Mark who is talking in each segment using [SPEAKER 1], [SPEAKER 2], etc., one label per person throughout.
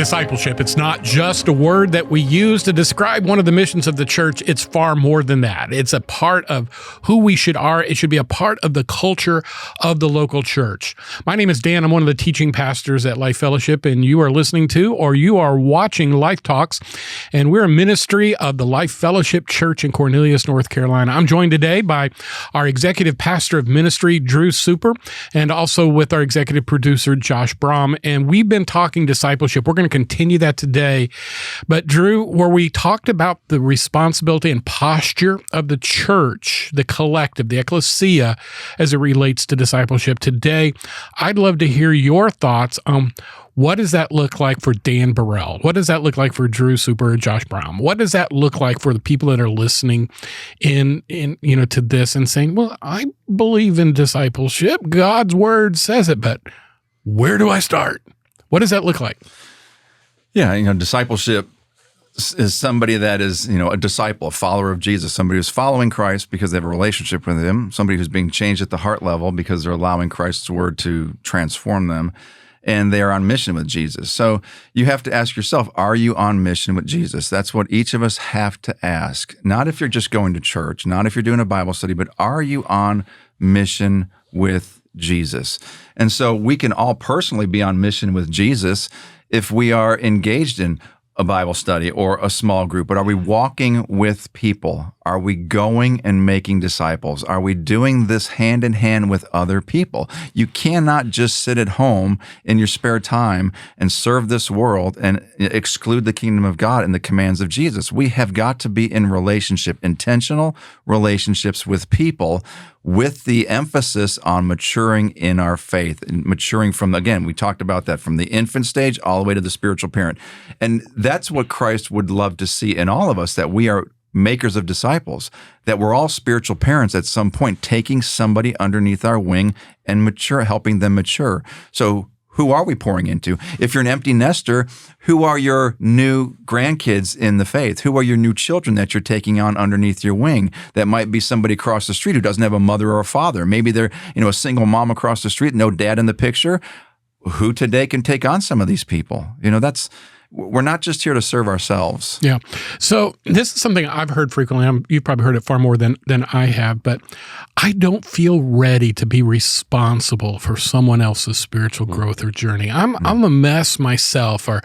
[SPEAKER 1] Discipleship. It's not just a word that we use to describe one of the missions of the church. It's far more than that. It's a part of who we are. It should be a part of the culture of the local church. My name is Dan. I'm one of the teaching pastors at Life Fellowship, and you are listening to or you are watching Life Talks, and we're a ministry of the Life Fellowship Church in Cornelius, North Carolina. I'm joined today by our executive pastor of ministry, Drew Super, and also with our executive producer, Josh Brom, and we've been talking discipleship. We're going to continue that today. But Drew, where we talked about the responsibility and posture of the church, the collective, the ecclesia, as it relates to discipleship today, I'd love to hear your thoughts on what does that look like for Dan Burrell? What does that look like for Drew Super and Josh Brown? What does that look like for the people that are listening in to this and saying, well, I believe in discipleship. God's word says it, but where do I start? What does that look like?
[SPEAKER 2] Yeah, discipleship is somebody that is, a disciple, a follower of Jesus, somebody who's following Christ because they have a relationship with him, somebody who's being changed at the heart level because they're allowing Christ's word to transform them, and they are on mission with Jesus. So you have to ask yourself, are you on mission with Jesus? That's what each of us have to ask. Not if you're just going to church, not if you're doing a Bible study, but are you on mission with Jesus? And so we can all personally be on mission with Jesus if we are engaged in a Bible study or a small group, but are we walking with people? Are we going and making disciples? Are we doing this hand in hand with other people? You cannot just sit at home in your spare time and serve this world and exclude the kingdom of God and the commands of Jesus. We have got to be in relationship, intentional relationships with people, with the emphasis on maturing in our faith and maturing from, again, we talked about that from the infant stage all the way to the spiritual parent. And that's what Christ would love to see in all of us, that we are makers of disciples, that we're all spiritual parents at some point, taking somebody underneath our wing and helping them mature. So who are we pouring into? If you're an empty nester, who are your new grandkids in the faith? Who are your new children that you're taking on underneath your wing? That might be somebody across the street who doesn't have a mother or a father. Maybe they're, a single mom across the street, no dad in the picture. Who today can take on some of these people? We're not just here to serve ourselves.
[SPEAKER 1] Yeah. So this is something I've heard frequently. You've probably heard it far more than I have, but I don't feel ready to be responsible for someone else's spiritual growth or journey. I'm a mess myself, or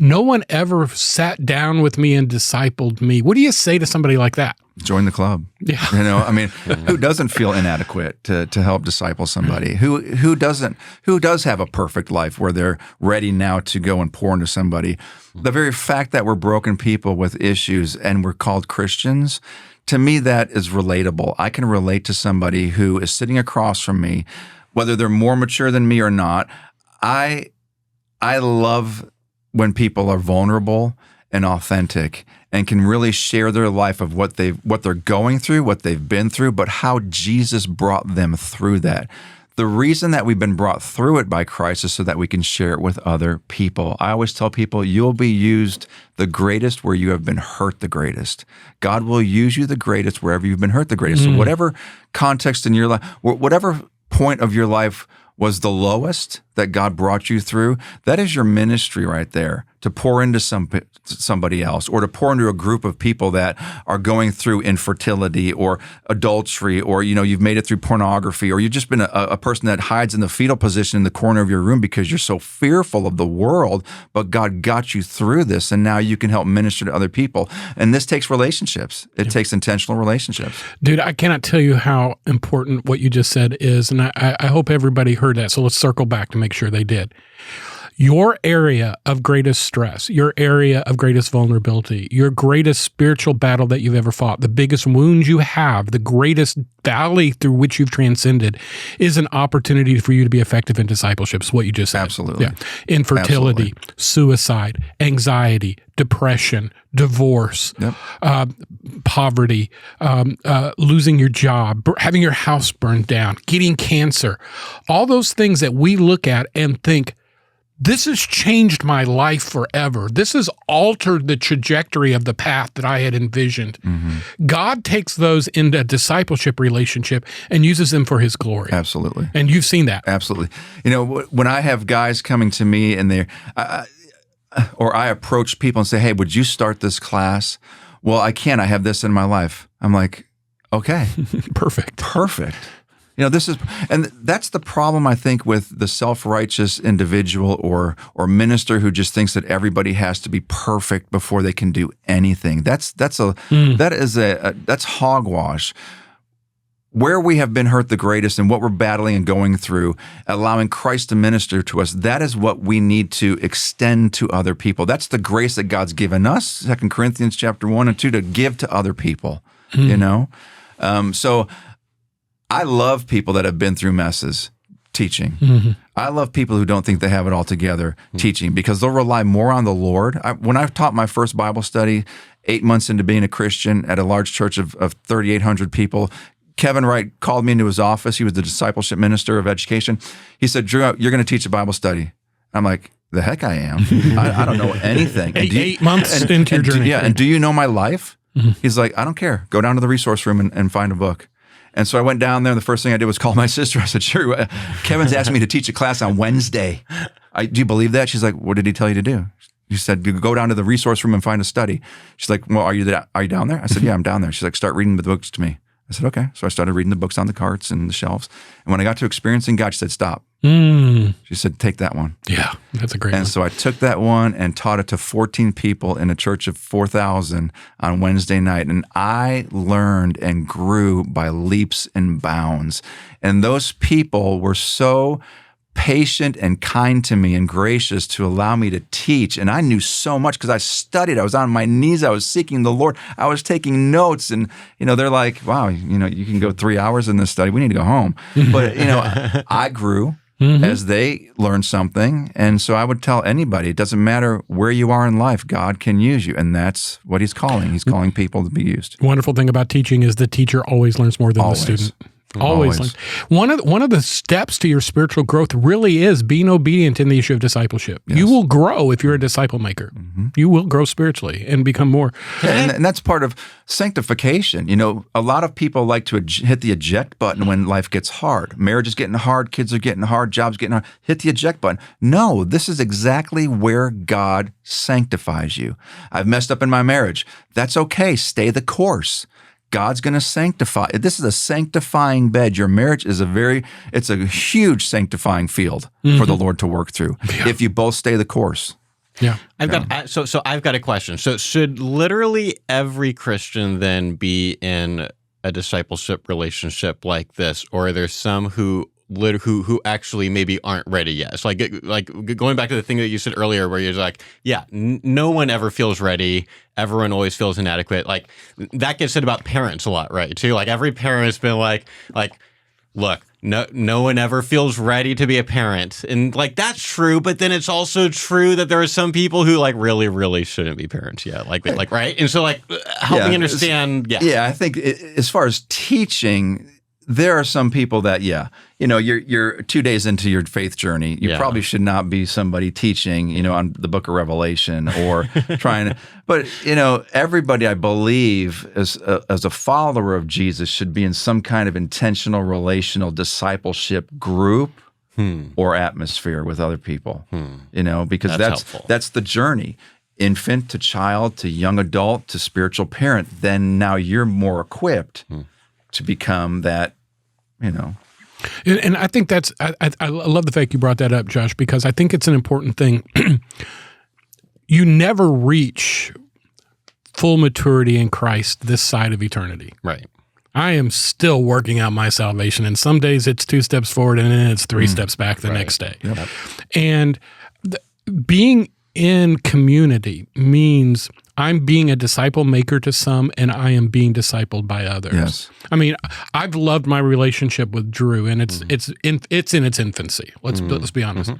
[SPEAKER 1] no one ever sat down with me and discipled me. What do you say to somebody like that?
[SPEAKER 2] Join the club.
[SPEAKER 1] Yeah.
[SPEAKER 2] Who doesn't feel inadequate to help disciple somebody? Who does have a perfect life where they're ready now to go and pour into somebody? The very fact that we're broken people with issues and we're called Christians, to me, that is relatable. I can relate to somebody who is sitting across from me, whether they're more mature than me or not. I love when people are vulnerable and authentic and can really share their life of what they're going through, what they've been through, but how Jesus brought them through that. The reason that we've been brought through it by Christ is so that we can share it with other people. I always tell people, you'll be used the greatest where you have been hurt the greatest. God will use you the greatest wherever you've been hurt the greatest. So whatever context in your life, whatever point of your life was the lowest that God brought you through, that is your ministry right there, to pour into somebody else, or to pour into a group of people that are going through infertility or adultery, or you've made it through pornography, or you've just been a person that hides in the fetal position in the corner of your room because you're so fearful of the world, but God got you through this, and now you can help minister to other people. And this takes relationships. It takes intentional relationships.
[SPEAKER 1] Dude, I cannot tell you how important what you just said is, and I hope everybody heard that, so let's circle back to make sure they did. Your area of greatest stress, your area of greatest vulnerability, your greatest spiritual battle that you've ever fought, the biggest wound you have, the greatest valley through which you've transcended is an opportunity for you to be effective in discipleship, is what you just said.
[SPEAKER 2] Absolutely.
[SPEAKER 1] Yeah. Infertility, suicide, anxiety, depression, divorce, poverty, losing your job, having your house burned down, getting cancer, all those things that we look at and think, this has changed my life forever. This has altered the trajectory of the path that I had envisioned. Mm-hmm. God takes those into a discipleship relationship and uses them for his glory.
[SPEAKER 2] Absolutely.
[SPEAKER 1] And you've seen that.
[SPEAKER 2] Absolutely. When I have guys coming to me and they're, I approach people and say, hey, would you start this class? Well, I can't. I have this in my life. I'm like, okay.
[SPEAKER 1] Perfect.
[SPEAKER 2] And that's the problem, I think, with the self-righteous individual or minister who just thinks that everybody has to be perfect before they can do anything. That's hogwash. Where we have been hurt the greatest and what we're battling and going through, allowing Christ to minister to us, that is what we need to extend to other people. That's the grace that God's given us, 2 Corinthians chapter 1 and 2, to give to other people, So I love people that have been through messes teaching. Mm-hmm. I love people who don't think they have it all together teaching, because they'll rely more on the Lord. When I taught my first Bible study, 8 months into being a Christian at a large church of 3,800 people, Kevin Wright called me into his office. He was the discipleship minister of education. He said, Drew, you're going to teach a Bible study. I'm like, the heck I am. I don't know anything.
[SPEAKER 1] Eight months into your journey.
[SPEAKER 2] And do you know my life? Mm-hmm. He's like, I don't care. Go down to the resource room and find a book. And so I went down there, and the first thing I did was call my sister. I said, sure, Kevin's asked me to teach a class on Wednesday. Do you believe that? She's like, what did he tell you to do? He said, go down to the resource room and find a study. She's like, well, are you down there? I said, yeah, I'm down there. She's like, start reading the books to me. I said, okay. So I started reading the books on the carts and the shelves. And when I got to experiencing God, she said, stop. She said, take that one.
[SPEAKER 1] Yeah, that's a great one.
[SPEAKER 2] And so I took that one and taught it to 14 people in a church of 4,000 on Wednesday night. And I learned and grew by leaps and bounds. And those people were so patient and kind to me and gracious to allow me to teach. And I knew so much because I studied. I was on my knees. I was seeking the Lord. I was taking notes. And, they're like, wow, you can go 3 hours in this study. We need to go home. But, I grew as they learned something. And so I would tell anybody, it doesn't matter where you are in life, God can use you. And that's what he's calling. He's calling people to be used.
[SPEAKER 1] Wonderful thing about teaching is the teacher always learns more than the student. Always. One of the steps to your spiritual growth really is being obedient in the issue of discipleship. Yes. You will grow if you're a disciple maker. Mm-hmm. You will grow spiritually and become more.
[SPEAKER 2] And that's part of sanctification. A lot of people like to hit the eject button when life gets hard. Marriage is getting hard, kids are getting hard, jobs getting hard. Hit the eject button. No, this is exactly where God sanctifies you. I've messed up in my marriage. That's okay. Stay the course. God's going to sanctify. This is a sanctifying bed. Your marriage is it's a huge sanctifying field for the Lord to work through if you both stay the course.
[SPEAKER 1] Yeah.
[SPEAKER 3] I've got a question. So should literally every Christian then be in a discipleship relationship like this, or are there some who actually maybe aren't ready yet? It's like going back to the thing that you said earlier, where you're like, no one ever feels ready. Everyone always feels inadequate. Like that gets said about parents a lot, right? Too. Like every parent's been like, look, no one ever feels ready to be a parent, and like that's true. But then it's also true that there are some people who like really, really shouldn't be parents yet. Like right. And so help me understand.
[SPEAKER 2] Yeah. I think as far as teaching, there are some people that, you're 2 days into your faith journey. You probably should not be somebody teaching, on the book of Revelation or trying to, but, everybody, I believe, as a follower of Jesus should be in some kind of intentional, relational discipleship group or atmosphere with other people, because that's the journey. Infant to child to young adult to spiritual parent. Then now you're more equipped to become that,
[SPEAKER 1] And I think that's, I love the fact you brought that up, Josh, because I think it's an important thing. You never reach full maturity in Christ this side of eternity.
[SPEAKER 3] Right.
[SPEAKER 1] I am still working out my salvation, and some days it's 2 steps forward and then it's 3 steps back the next day.
[SPEAKER 2] Yep.
[SPEAKER 1] And being in community means I'm being a disciple maker to some, and I am being discipled by others.
[SPEAKER 2] Yes.
[SPEAKER 1] I mean, I've loved my relationship with Drew, and it's in its infancy. Let's be honest.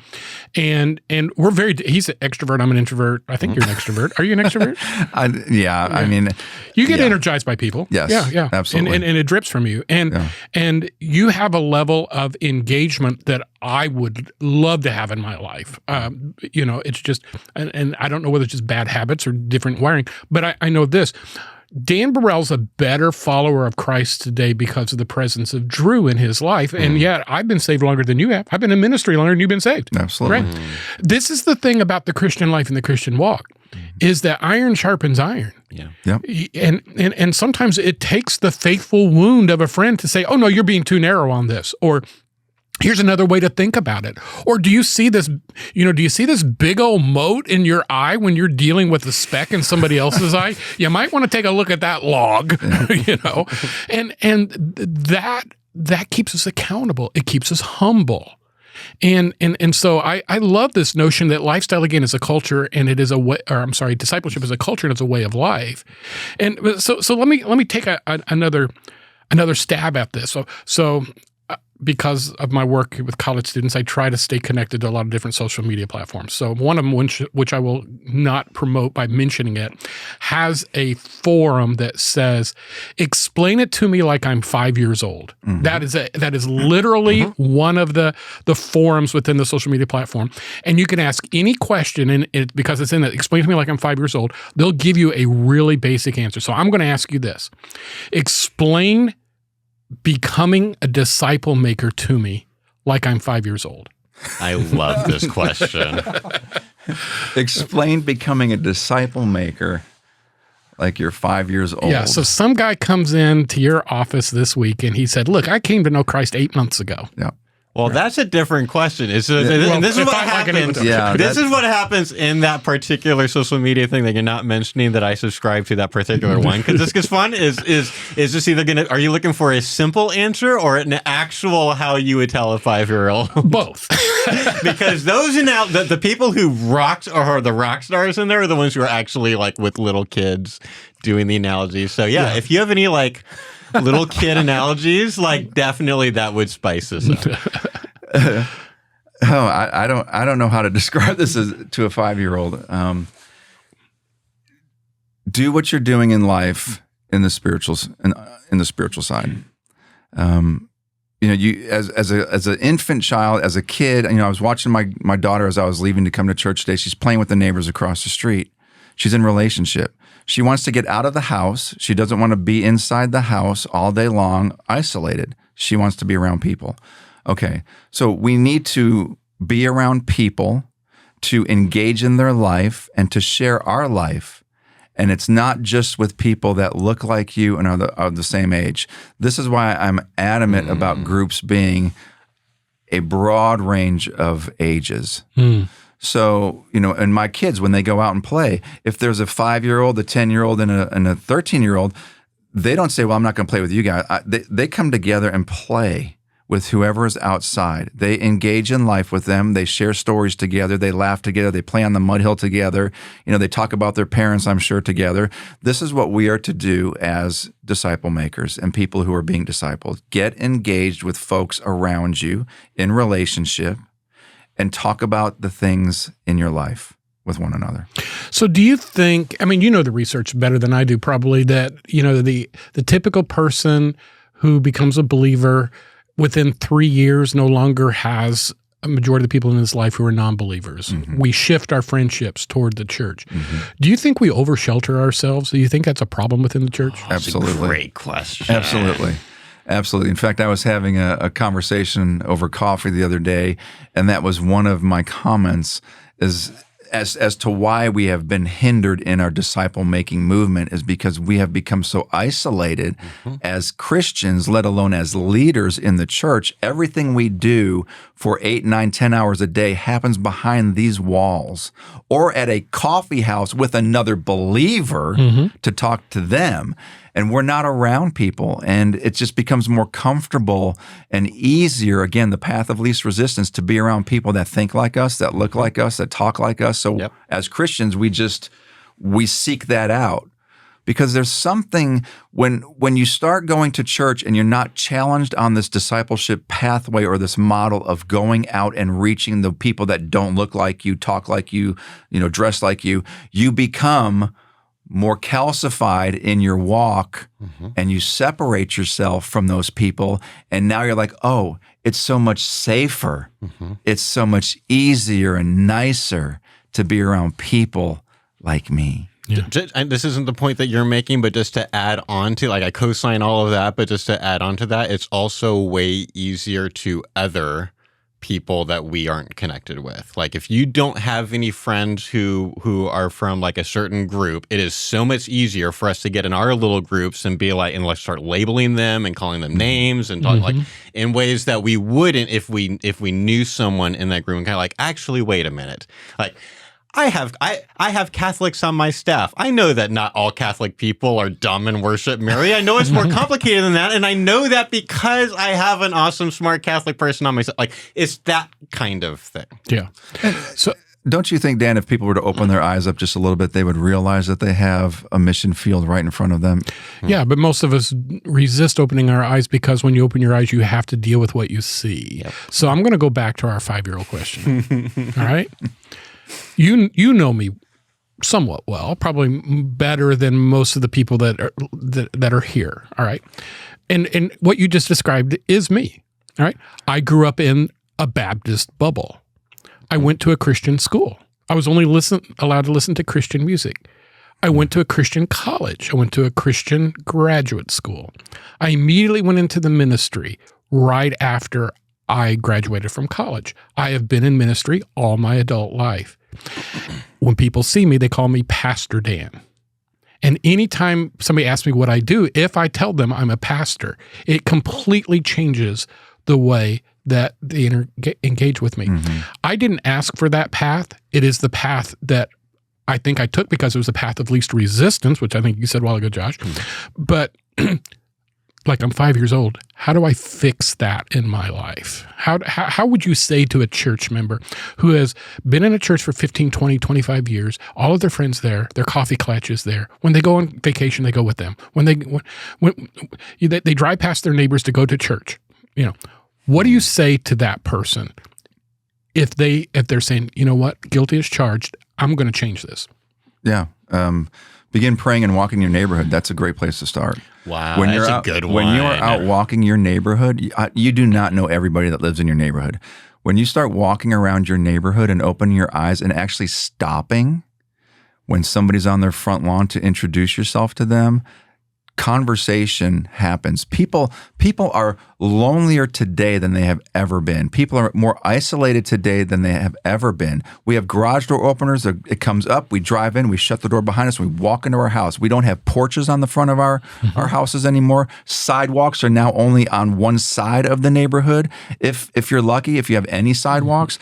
[SPEAKER 1] And we're he's an extrovert. I'm an introvert. I think you're an extrovert. Are you an extrovert?
[SPEAKER 2] I mean,
[SPEAKER 1] you get energized by people.
[SPEAKER 2] Yes.
[SPEAKER 1] Yeah.
[SPEAKER 2] Absolutely.
[SPEAKER 1] And it drips from you. And you have a level of engagement that I would love to have in my life. It's just, and I don't know whether it's just bad habits or different wiring, but I know this. Dan Burrell's a better follower of Christ today because of the presence of Drew in his life. And yet I've been saved longer than you have. I've been in ministry longer than you've been saved.
[SPEAKER 2] Absolutely.
[SPEAKER 1] Right? This is the thing about the Christian life and the Christian walk, is that iron sharpens iron.
[SPEAKER 3] Yeah.
[SPEAKER 2] Yep.
[SPEAKER 1] And sometimes it takes the faithful wound of a friend to say, oh, no, you're being too narrow on this. Or here's another way to think about it. Or do you see this big old mote in your eye when you're dealing with a speck in somebody else's eye? You might want to take a look at that log, and that keeps us accountable. It keeps us humble. And so I love this notion that lifestyle, again, is a culture, and it is discipleship is a culture and it's a way of life. And so let me take another stab at this. So because of my work with college students, I try to stay connected to a lot of different social media platforms. So one of them, which I will not promote by mentioning it, has a forum that says, explain it to me like I'm 5 years old. That is literally one of the forums within the social media platform. And you can ask any question, and because it's in it, explain to me like I'm 5 years old, they'll give you a really basic answer. So I'm going to ask you this. Explain becoming a disciple maker to me like I'm 5 years old.
[SPEAKER 3] I love this question.
[SPEAKER 2] Explain becoming a disciple maker like you're 5 years old.
[SPEAKER 1] Yeah, so some guy comes into your office this week and he said, look, I came to know Christ 8 months ago.
[SPEAKER 2] Yeah.
[SPEAKER 3] Well, that's a different question. And this is what happens. This is what happens in that particular social media thing that you're not mentioning that I subscribe to that particular one. Because this gets fun. Is this either are you looking for a simple answer or an actual how you would tell a 5-year-old?
[SPEAKER 1] Both.
[SPEAKER 3] Because those the people who rocked or the rock stars in there are the ones who are actually like with little kids doing the analogies. So yeah. If you have any like little kid analogies, like definitely that would spice this up.
[SPEAKER 2] I don't know how to describe this to a 5-year-old. Do what you're doing in life in the spiritual side. You as an infant child, as a kid, I was watching my daughter as I was leaving to come to church today. She's playing with the neighbors across the street. She's in relationship. She wants to get out of the house. She doesn't want to be inside the house all day long, isolated. She wants to be around people. Okay, so we need to be around people, to engage in their life, and to share our life. And it's not just with people that look like you and are the same age. This is why I'm adamant about groups being a broad range of ages. So, and my kids, when they go out and play, if there's a 5-year-old, a 10-year-old, and a 13-year-old, they don't say, well, I'm not going to play with you guys. They come together and play with whoever is outside. They engage in life with them. They share stories together. They laugh together. They play on the mud hill together. They talk about their parents, I'm sure, together. This is what we are to do as disciple makers and people who are being discipled. Get engaged with folks around you in relationship, and talk about the things in your life with one another.
[SPEAKER 1] So do you think, the research better than I do probably, that, the typical person who becomes a believer within 3 years no longer has a majority of the people in his life who are non-believers. We shift our friendships toward the church. Do you think we over-shelter ourselves? Do you think that's a problem within the church?
[SPEAKER 2] Absolutely.
[SPEAKER 3] That's a great question.
[SPEAKER 2] Absolutely. In fact, I was having a conversation over coffee the other day, and that was one of my comments as to why we have been hindered in our disciple-making movement is because we have become so isolated as Christians, let alone as leaders in the church. Everything we do for 8, 9, 10 hours a day happens behind these walls or at a coffee house with another believer to talk to them. And we're not around people, and it just becomes more comfortable and easier, again, the path of least resistance, to be around people that think like us, that look like us, that talk like us. So as Christians, we seek that out, because there's something when you start going to church and you're not challenged on this discipleship pathway or this model of going out and reaching the people that don't look like you, talk like you, dress like you, you become more calcified in your walk, and you separate yourself from those people. And now you're like, oh, it's so much safer. It's so much easier and nicer to be around people like me.
[SPEAKER 3] And this isn't the point that you're making, but just to add on to, like, I co-sign all of that, but just to add on to that, it's also way easier to other people that we aren't connected with. Like, if you don't have any friends who are from like a certain group, it is so much easier for us to get in our little groups and be like, and let's start labeling them and calling them names and talk like in ways that we wouldn't if we knew someone in that group and kind of like, actually, wait a minute, like, I have Catholics on my staff. I know that not all Catholic people are dumb and worship Mary. I know it's more complicated than that, and I know that because I have an awesome, smart Catholic person on my staff. Like, it's that kind of thing.
[SPEAKER 1] Yeah. So,
[SPEAKER 2] don't you think, Dan, if people were to open their eyes up just a little bit, they would realize that they have a mission field right in front of them?
[SPEAKER 1] Yeah, but most of us resist opening our eyes because when you open your eyes, you have to deal with what you see. Yep. So I'm going to go back to our 5-year-old question. All right? You know me somewhat well, probably better than most of the people that are here. All right, and what you just described is me. All right, I grew up in a Baptist bubble. I went to a Christian school. I was only allowed to listen to Christian music. I went to a Christian college. I went to a Christian graduate school. I immediately went into the ministry right after I graduated from college. I have been in ministry all my adult life. When people see me, they call me Pastor Dan. And anytime somebody asks me what I do, if I tell them I'm a pastor, it completely changes the way that they engage with me. I didn't ask for that path. It is the path that I think I took because it was the path of least resistance, which I think you said a while ago, Josh. But like, I'm 5 years old. How do I fix that in my life? How would you say to a church member who has been in a church for 15, 20, 25 years, all of their friends there, their coffee clutches there, when they go on vacation, they go with them. When they drive past their neighbors to go to church, what do you say to that person if they're saying, you know what, guilty as charged, I'm going to change this?
[SPEAKER 2] Yeah. Begin praying and walking your neighborhood. That's a great place to start.
[SPEAKER 3] Wow, that's a good one.
[SPEAKER 2] When you are out walking your neighborhood, you do not know everybody that lives in your neighborhood. When you start walking around your neighborhood and opening your eyes and actually stopping when somebody's on their front lawn to introduce yourself to them, conversation happens. People are lonelier today than they have ever been. People are more isolated today than they have ever been. We have garage door openers. It comes up, we drive in, we shut the door behind us, we walk into our house. We don't have porches on the front of our houses anymore. Sidewalks are now only on one side of the neighborhood. If you're lucky, if you have any sidewalks,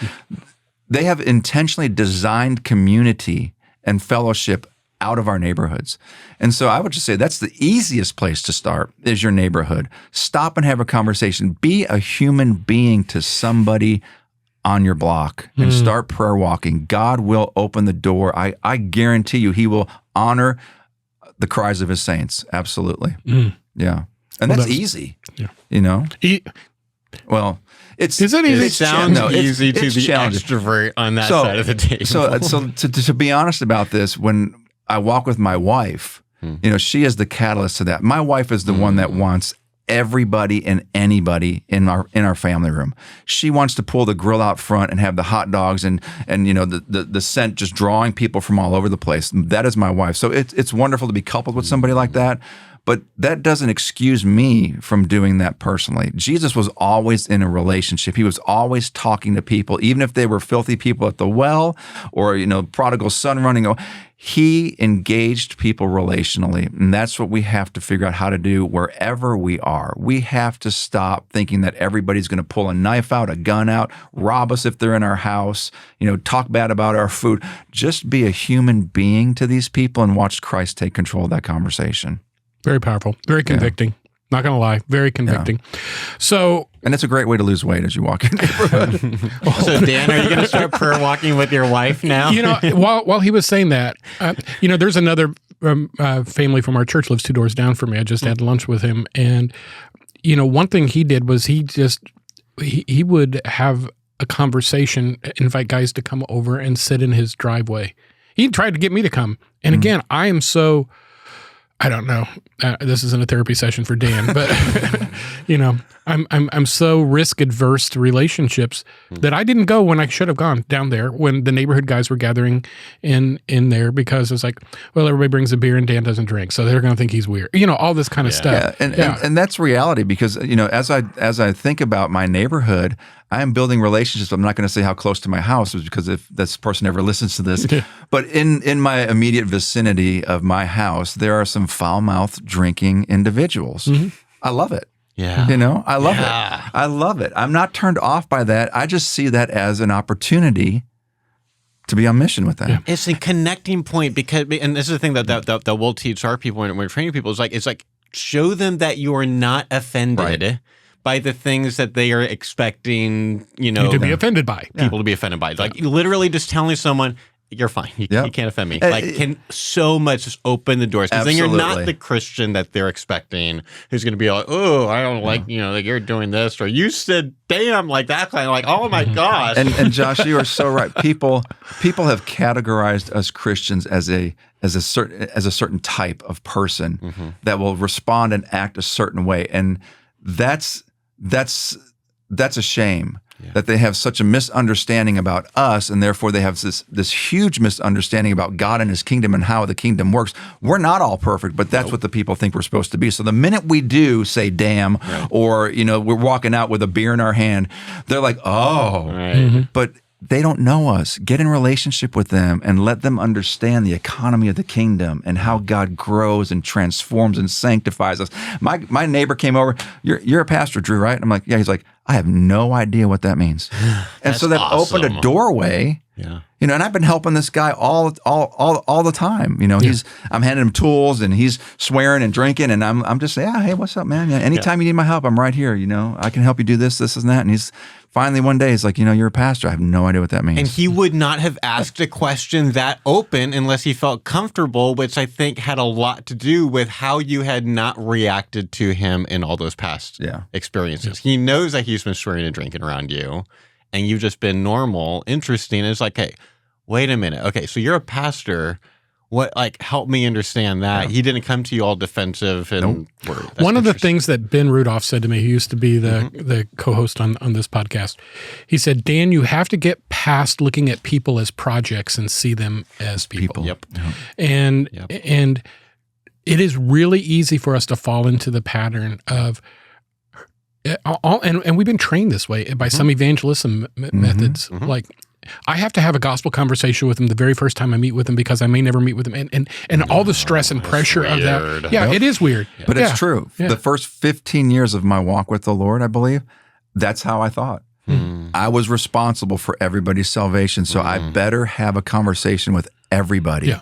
[SPEAKER 2] they have intentionally designed community and fellowship out of our neighborhoods. And so I would just say that's the easiest place to start is your neighborhood. Stop and have a conversation. Be a human being to somebody on your block and start prayer walking. God will open the door. I guarantee you he will honor the cries of his saints. Absolutely. Yeah. And that's easy. Yeah. Well, it sounds
[SPEAKER 3] easy to be extrovert on that side of the table.
[SPEAKER 2] So to be honest about this, when I walk with my wife, she is the catalyst to that. My wife is the one that wants everybody and anybody in our family room. She wants to pull the grill out front and have the hot dogs and the scent just drawing people from all over the place. That is my wife. So it's wonderful to be coupled with somebody like that. But that doesn't excuse me from doing that personally. Jesus was always in a relationship. He was always talking to people, even if they were filthy people at the well or, prodigal son running away. He engaged people relationally, and that's what we have to figure out how to do wherever we are. We have to stop thinking that everybody's going to pull a knife out, a gun out, rob us if they're in our house, talk bad about our food. Just be a human being to these people and watch Christ take control of that conversation.
[SPEAKER 1] Very powerful. Very convicting. Yeah. Not going to lie. Very convicting. Yeah. So,
[SPEAKER 2] and it's a great way to lose weight as you walk in the neighborhood.
[SPEAKER 3] So, Dan, are you going to start prayer walking with your wife now?
[SPEAKER 1] While he was saying that, there's another family from our church lives 2 doors down from me. I just had lunch with him. And, one thing he did was he would have a conversation, invite guys to come over and sit in his driveway. He tried to get me to come. And again, I I don't know. This isn't a therapy session for Dan, but I'm so risk adverse to relationships that I didn't go when I should have gone down there when the neighborhood guys were gathering in there, because it's like, well, everybody brings a beer and Dan doesn't drink, so they're going to think he's weird. All this kind of stuff.
[SPEAKER 2] Yeah, and that's reality, because as I think about my neighborhood, I am building relationships. I'm not going to say how close to my house is, because if this person ever listens to this, but in my immediate vicinity of my house, there are some foul-mouthed drinking individuals. Mm-hmm. I love it.
[SPEAKER 3] Yeah.
[SPEAKER 2] I love it. I love it. I'm not turned off by that. I just see that as an opportunity to be on mission with them. Yeah.
[SPEAKER 3] It's a connecting point, because, and this is the thing that we'll teach our people when we're training people, is it's like show them that you are not offended by the things that they are expecting, you to
[SPEAKER 1] be offended by.
[SPEAKER 3] People to be offended by. Like literally just telling someone, you're fine. You can't offend me. Can so much just open the doors. Because then you're not the Christian that they're expecting, who's going to be like, oh, I don't like, like you're doing this, or you said, damn, like that kind of like, oh my gosh.
[SPEAKER 2] And Josh, you are so right. People have categorized us Christians as a certain type of person that will respond and act a certain way. And that's a shame. Yeah. That they have such a misunderstanding about us, and therefore they have this huge misunderstanding about God and His kingdom and how the kingdom works. We're not all perfect, but that's what the people think we're supposed to be. So the minute we do say damn, or we're walking out with a beer in our hand, they're like, oh. Right. But they don't know us. Get in relationship with them and let them understand the economy of the kingdom and how God grows and transforms and sanctifies us. My neighbor came over. You're a pastor, Drew, right? I'm like, yeah. He's like, I have no idea what that means. And so they've opened a doorway. Yeah. And I've been helping this guy all the time. I'm handing him tools, and he's swearing and drinking, and I'm just saying, hey, what's up, man? Anytime you need my help, I'm right here. I can help you do this, and that. And he's finally one day, he's like, you're a pastor. I have no idea what that means.
[SPEAKER 3] And he would not have asked a question that open unless he felt comfortable, which I think had a lot to do with how you had not reacted to him in all those past experiences. He knows that he's been swearing and drinking around you, and you've just been normal, interesting. And it's like, hey, wait a minute. Okay, so you're a pastor. What, help me understand that. He didn't come to you all defensive and worried.
[SPEAKER 1] One of the things that Ben Rudolph said to me, he used to be the co-host on this podcast, he said, Dan, you have to get past looking at people as projects and see them as people.
[SPEAKER 3] Yep.
[SPEAKER 1] And it is really easy for us to fall into the pattern of, and we've been trained this way by some evangelism methods, like, I have to have a gospel conversation with him the very first time I meet with him, because I may never meet with him. And all the stress and pressure of that. Yeah, it is weird.
[SPEAKER 2] Yeah. But it's true. Yeah. The first 15 years of my walk with the Lord, I believe, that's how I thought. I was responsible for everybody's salvation, so I better have a conversation with everybody. Yeah.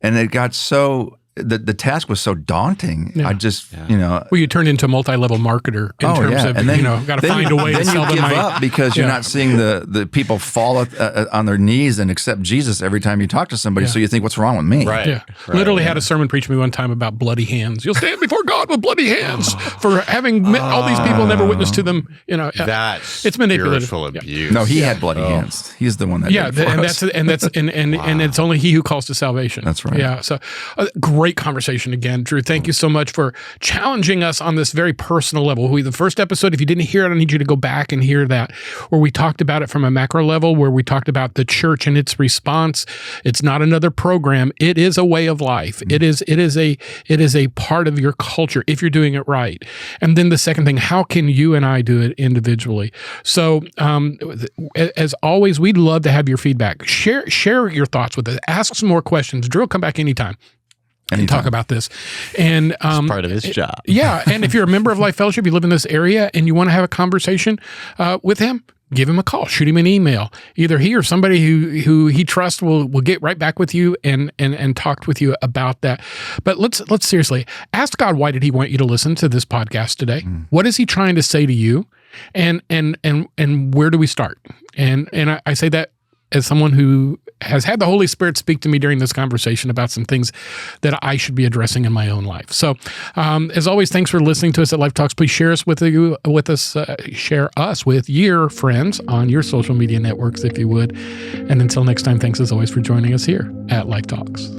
[SPEAKER 2] And it got so... The task was so daunting. I just,
[SPEAKER 1] Well, you turned into a multi-level marketer in terms of, and then, got to find a way to sell them.
[SPEAKER 2] Then you give up because you're not seeing the people fall on their knees and accept Jesus every time you talk to somebody. So you think, what's wrong with me?
[SPEAKER 1] Right. Yeah. Literally had a sermon preached to me one time about bloody hands. You'll stand before God with bloody hands for having met all these people and never witnessed to them.
[SPEAKER 3] That's
[SPEAKER 1] it's manipulative.
[SPEAKER 3] Spiritual abuse.
[SPEAKER 2] No, he had bloody hands. He's the one that did it for us.
[SPEAKER 1] And it's only he who calls to salvation.
[SPEAKER 2] That's right.
[SPEAKER 1] Yeah. So great conversation again, Drew. Thank you so much for challenging us on this very personal level. The first episode, if you didn't hear it, I need you to go back and hear that, where we talked about it from a macro level, where we talked about the church and its response. It's not another program. It is a way of life. It is a part of your culture if you're doing it right. And then the second thing, how can you and I do it individually? So as always, we'd love to have your feedback. Share your thoughts with us. Ask some more questions. Drew will come back anytime. And talk about this. And
[SPEAKER 3] it's part of his job.
[SPEAKER 1] Yeah. And if you're a member of Life Fellowship, you live in this area and you want to have a conversation with him, give him a call, shoot him an email. Either he or somebody who he trusts will get right back with you and talk with you about that. But let's seriously ask God, why did he want you to listen to this podcast today? What is he trying to say to you? And where do we start? And I say that as someone who has had the Holy Spirit speak to me during this conversation about some things that I should be addressing in my own life. So, as always, thanks for listening to us at Life Talks. Please share us share us with your friends on your social media networks, if you would. And until next time, thanks as always for joining us here at Life Talks.